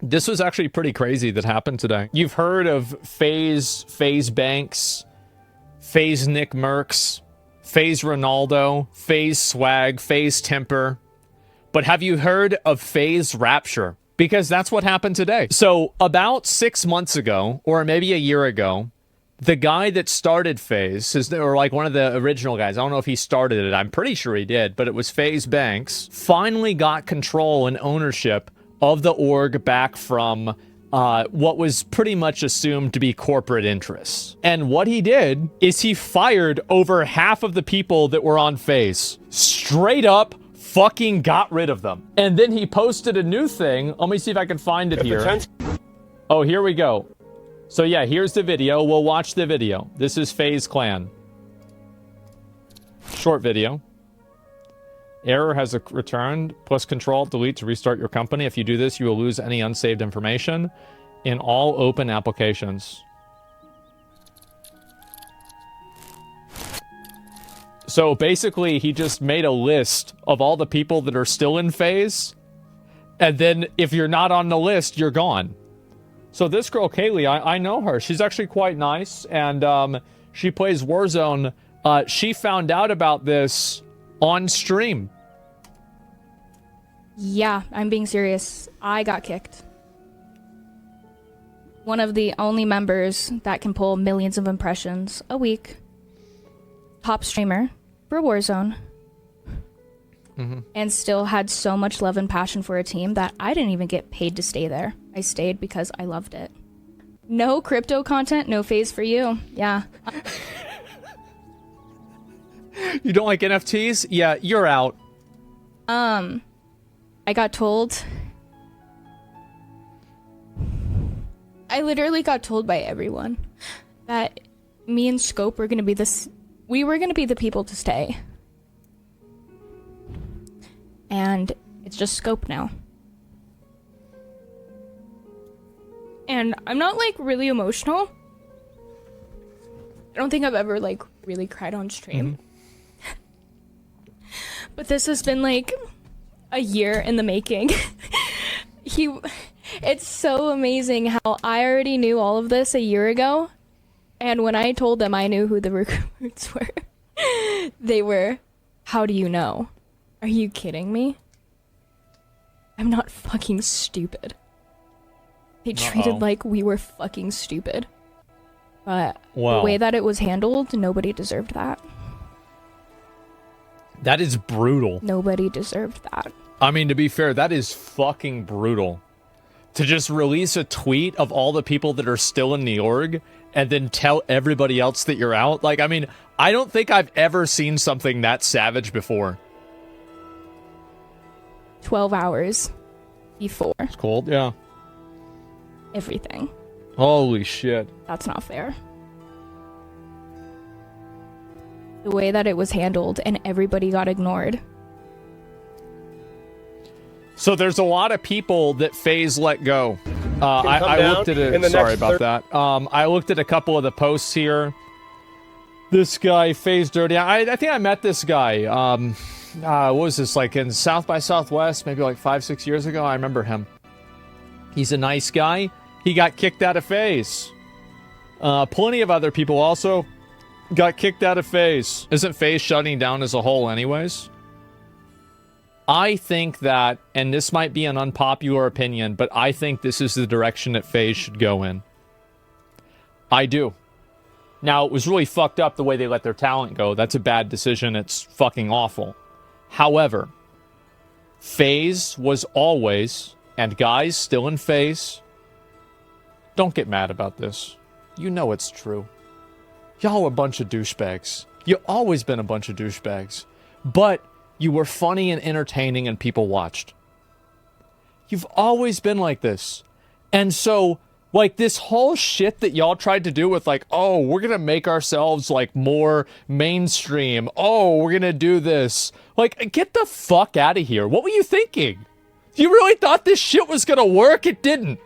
This was actually pretty crazy that happened today. You've heard of FaZe Banks, FaZe Nick Mercs, FaZe Ronaldo, FaZe Swag, FaZe Temper. But have you heard of FaZe Rapture? Because that's what happened today. So about 6 months ago, or maybe a year ago, the guy that started FaZe, or like one of the original guys, I don't know if he started it, I'm pretty sure he did, but it was FaZe Banks, finally got control and ownership of the org back from what was pretty much assumed to be corporate interests. And what he did is he fired over half of the people that were on FaZe. Straight up fucking got rid of them. And then he posted a new thing. Let me see if I can find it here. Oh, here we go. So yeah, here's the video. We'll watch the video. This is FaZe Clan. Short video. Error has returned. Plus Control Delete to restart your company. If you do this, you will lose any unsaved information in all open applications. So basically, he just made a list of all the people that are still in FaZe. And then if you're not on the list, you're gone. So this girl, Kaylee, I know her. She's actually quite nice. And she plays Warzone. She found out about this on stream. Yeah, I'm being serious. I got kicked. One of the only members that can pull millions of impressions a week. Top streamer for Warzone. And still had so much love and passion for a team that I didn't even get paid to stay there. I stayed because I loved it. No crypto content, no FaZe for you. Yeah. You don't like NFTs? Yeah, you're out. I got told. I literally got told by everyone that me and Scope were gonna be we were gonna be the people to stay. And it's just Scope now. And I'm not like really emotional. I don't think I've ever like really cried on stream. But this has been like a year in the making. It's so amazing how I already knew all of this a year ago. And when I told them I knew who the recruits were, they were, how do you know? Are you kidding me? I'm not fucking stupid. They treated like we were fucking stupid. But the way that it was handled, nobody deserved that. That is brutal. Nobody deserved that. I mean, to be fair, that is fucking brutal. To just release a tweet of all the people that are still in the org and then tell everybody else that you're out. Like, I mean, I don't think I've ever seen something that savage before. 12 hours before. It's cold, yeah. Everything. Holy shit. That's not fair. The way that it was handled and everybody got ignored. So there's a lot of people that FaZe let go. I looked at it. Sorry about that. I looked at a couple of the posts here. This guy, FaZe Dirty. I think I met this guy. What was this, like in South by Southwest, maybe like 5-6 years ago? I remember him. He's a nice guy. He got kicked out of FaZe. Plenty of other people also got kicked out of FaZe. Isn't FaZe shutting down as a whole anyways? I think that, and this might be an unpopular opinion, but I think this is the direction that FaZe should go in. I do. Now, it was really fucked up the way they let their talent go. That's a bad decision. It's fucking awful. However, FaZe was always, and guys still in FaZe, don't get mad about this. You know it's true. Y'all are a bunch of douchebags. You've always been a bunch of douchebags. But you were funny and entertaining and people watched. You've always been like this. And so, like, this whole shit that y'all tried to do with, like, oh, we're gonna make ourselves, like, more mainstream. Oh, we're gonna do this. Like, get the fuck out of here. What were you thinking? You really thought this shit was gonna work? It didn't.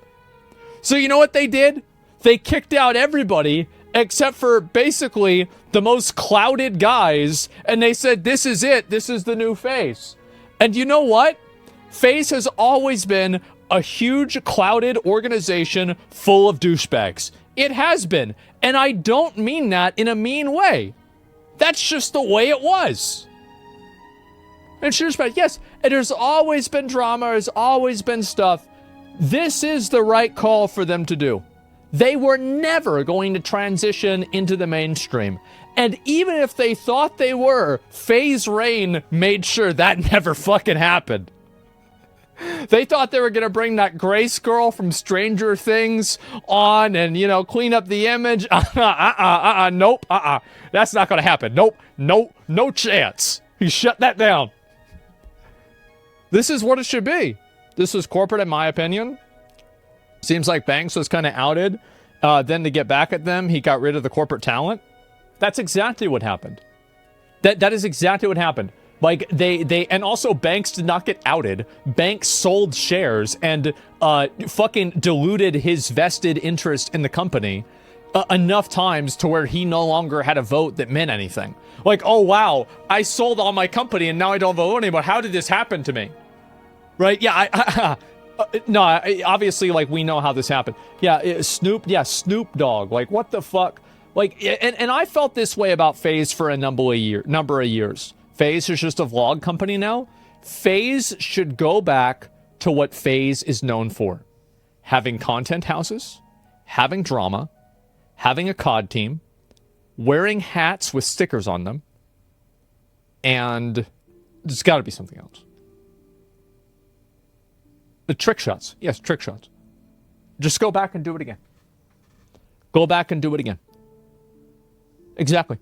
So you know what they did? They kicked out everybody except for basically the most clouded guys, and they said, this is it. This is the new FaZe. And you know what? FaZe has always been a huge clouded organization full of douchebags. It has been. And I don't mean that in a mean way. That's just the way it was. And douchebag, yes, and there's always been drama, there's always been stuff. This is the right call for them to do. They were never going to transition into the mainstream. And even if they thought they were, FaZe Rain made sure that never fucking happened. They thought they were going to bring that Grace girl from Stranger Things on and, you know, clean up the image. Nope, that's not going to happen. Nope, no chance. He shut that down. This is what it should be. This was corporate, in my opinion. Seems like Banks was kind of outed. Then to get back at them, he got rid of the corporate talent. That's exactly what happened. That is exactly what happened. Like, and also Banks did not get outed. Banks sold shares and fucking diluted his vested interest in the company enough times to where he no longer had a vote that meant anything. Like, oh wow, I sold all my company and now I don't vote anymore. How did this happen to me? Right? Yeah, no, obviously, like, we know how this happened. Yeah, Snoop Dogg. Like, what the fuck? Like, and I felt this way about FaZe for a number of years. FaZe is just a vlog company now. FaZe should go back to what FaZe is known for. Having content houses, having drama, having a COD team, wearing hats with stickers on them, and there's got to be something else. The trick shots. Yes, trick shots. Just go back and do it again. Go back and do it again. Exactly.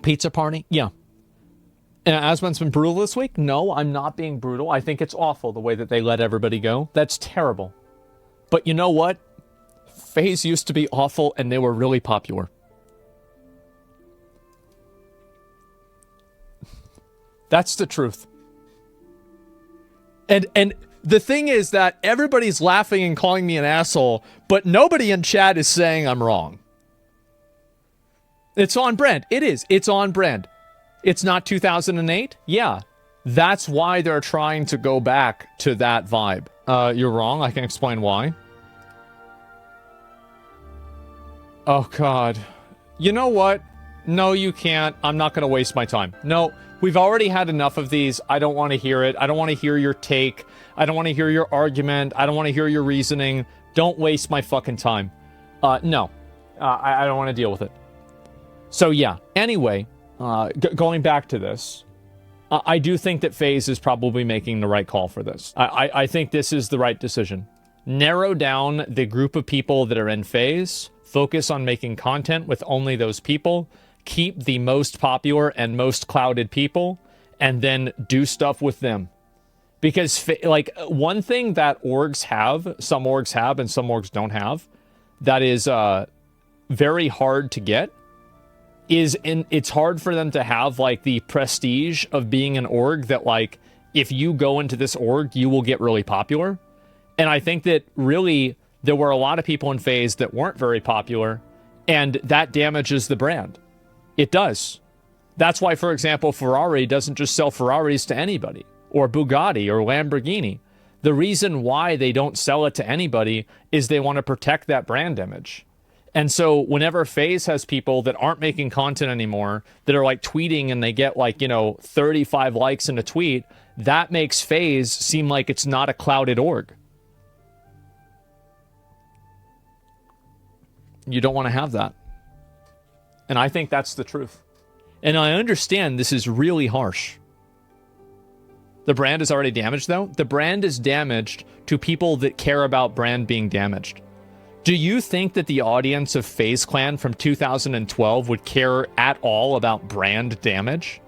Pizza party? Yeah. And Asmon's been brutal this week? No, I'm not being brutal. I think it's awful the way that they let everybody go. That's terrible. But you know what? FaZe used to be awful and they were really popular. That's the truth. And the thing is that everybody's laughing and calling me an asshole, but nobody in chat is saying I'm wrong. It's on brand. It is. It's on brand. It's not 2008? Yeah. That's why they're trying to go back to that vibe. You're wrong. I can explain why. Oh, God. You know what? No, you can't. I'm not going to waste my time. No, we've already had enough of these. I don't want to hear it. I don't want to hear your take. I don't want to hear your argument. I don't want to hear your reasoning. Don't waste my fucking time. No. I don't want to deal with it. So, yeah. Anyway, going back to this, I do think that FaZe is probably making the right call for this. I think this is the right decision. Narrow down the group of people that are in FaZe. Focus on making content with only those people. Keep the most popular and most clouded people. And then do stuff with them. Because, like, one thing that orgs have, some orgs have and some orgs don't have, that is very hard to get, it's hard for them to have, like, the prestige of being an org that, like, if you go into this org, you will get really popular. And I think that really there were a lot of people in FaZe that weren't very popular, and that damages the brand. It does. That's why, for example, Ferrari doesn't just sell Ferraris to anybody, or Bugatti or Lamborghini. The reason why they don't sell it to anybody is they want to protect that brand image. And so whenever FaZe has people that aren't making content anymore, that are like tweeting and they get like, 35 likes in a tweet, that makes FaZe seem like it's not a clouded org. You don't want to have that. And I think that's the truth. And I understand this is really harsh. The brand is already damaged, though. The brand is damaged to people that care about brand being damaged. Do you think that the audience of FaZe Clan from 2012 would care at all about brand damage?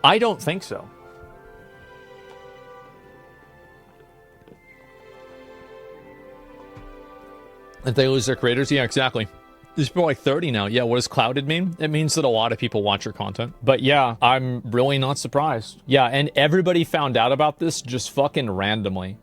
I don't think so. If they lose their creators? Yeah, exactly. There's people like 30 now. Yeah, what does clouded mean? It means that a lot of people watch your content. But yeah, I'm really not surprised. Yeah, and everybody found out about this just fucking randomly.